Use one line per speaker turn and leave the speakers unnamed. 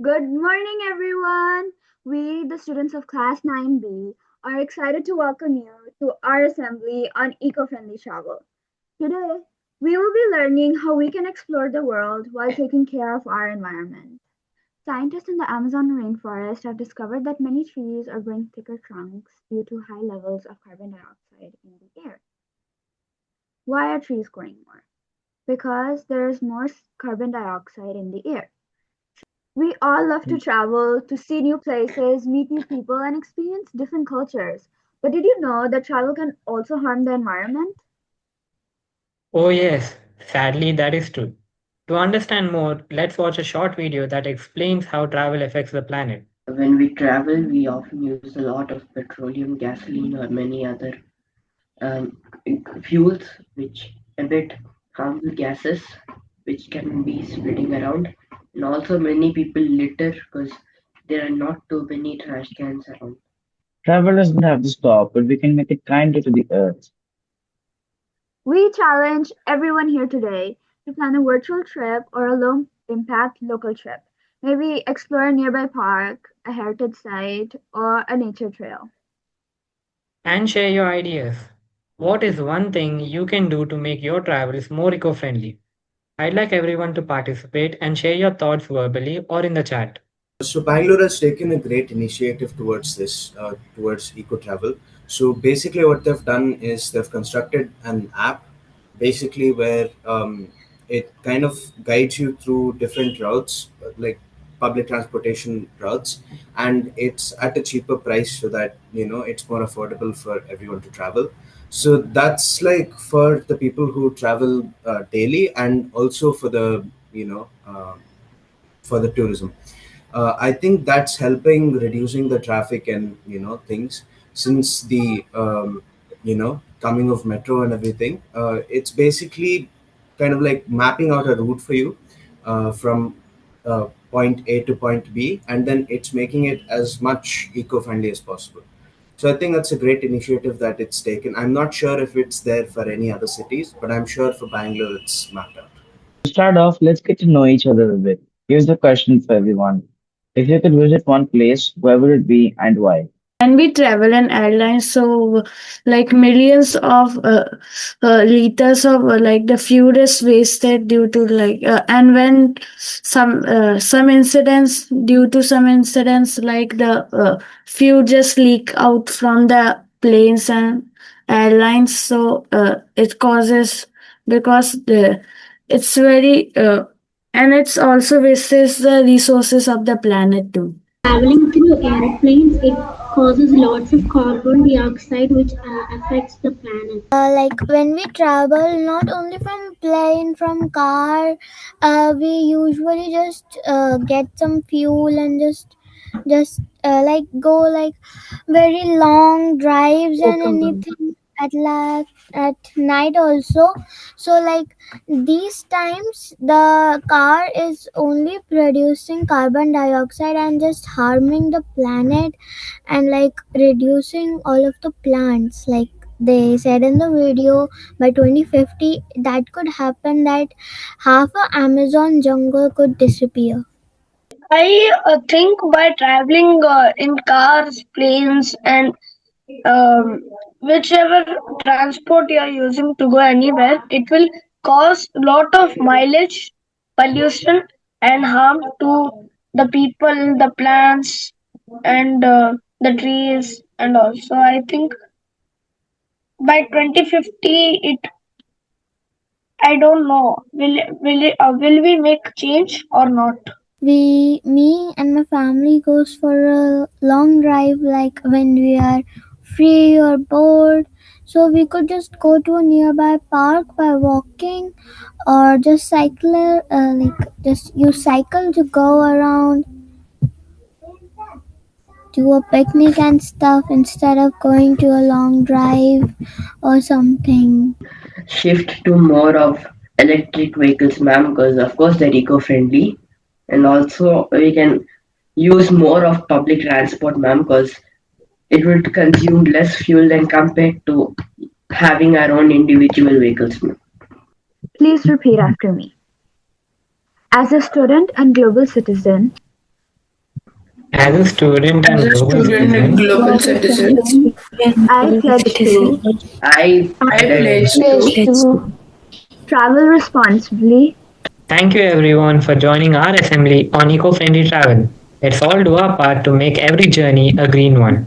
Good morning, everyone. We, the students of Class 9B, are excited to welcome you to our assembly on eco friendly travel. Today, we will be learning how we can explore the world while taking care of our environment. Scientists in the Amazon rainforest have discovered that many trees are growing thicker trunks due to high levels of carbon dioxide in the air. Why are trees growing more? Because there is more carbon dioxide in the air. We all love to travel, to see new places, meet new people, and experience different cultures. But did you know that travel can also harm the environment?
Oh, yes, sadly, that is true. To understand more, let's watch a short video that explains how travel affects the planet.
When we travel, we often use a lot of petroleum, gasoline, or many other um, fuels which emit harmful gases which can be spreading around. And also, many people litter because there are not too many trash cans around.
Travel doesn't have to stop, but we can make it kinder to the earth.
We challenge everyone here today to plan a virtual trip or a low impact local trip. Maybe explore a nearby park, a heritage site, or a nature trail.
And share your ideas. What is one thing you can do to make your travels more eco friendly? I'd like everyone to participate and share your thoughts verbally or in the chat.
So Bangalore has taken a great initiative towards this, towards eco travel. So basically, what they've done is they've constructed an app, basically where it kind of guides you through different routes, like public transportation routes, and it's at a cheaper price, so that it's more affordable for everyone to travel. So that's like for the people who travel daily, and also for the for the tourism. I think that's helping reducing the traffic and things, since the coming of metro and everything. It's basically kind of like mapping out a route for you from point A to point B, and then it's making it as much eco-friendly as possible. So I think that's a great initiative that it's taken. I'm not sure if it's there for any other cities, but I'm sure for Bangalore it's mapped out.
To start off, let's get to know each other a bit. Here's the question for everyone. If you could visit one place, where would it be and why?
When we travel in airlines, so like millions of liters of like the fuel is wasted due to and when some incidents due to some incidents like the fuel just leak out from the planes and airlines, so it causes because it's very and it's also wastes the resources of the planet too.
Traveling through airplanes, it causes lots of carbon dioxide, which affects the planet.
Like when we travel, not only from plane, from car, we usually just get some fuel and just like go like very long drives and anything at night also. So like these times the car is only producing carbon dioxide and just harming the planet, and like reducing all of the plants. Like they said in the video, by 2050 that could happen, that half a Amazon jungle could disappear.
I think by traveling in cars, planes, and whichever transport you are using to go anywhere, it will cause lot of mileage, pollution, and harm to the people, the plants, and the trees, and also I think by 2050, it I don't know will we make change or not?
Me and my family goes for a long drive, like when we are free or bored, so we could just go to a nearby park by walking, or just cycle, like just use cycle to go around, do a picnic and stuff, instead of going to a long drive or something.
Shift to more of electric vehicles, ma'am, because of course they're eco-friendly, and also we can use more of public transport, ma'am, because it would consume less fuel than compared to having our own individual vehicles, ma'am.
Please repeat after me. As a student and global citizen,
As a student
As
and
a
global
student and
citizen,
global citizen,
I pledge to
I
I
pledge
pledge
to
Pledge
to
to
travel responsibly,
thank you everyone for joining our assembly on eco-friendly travel. Let's all do our part to make every journey a green one.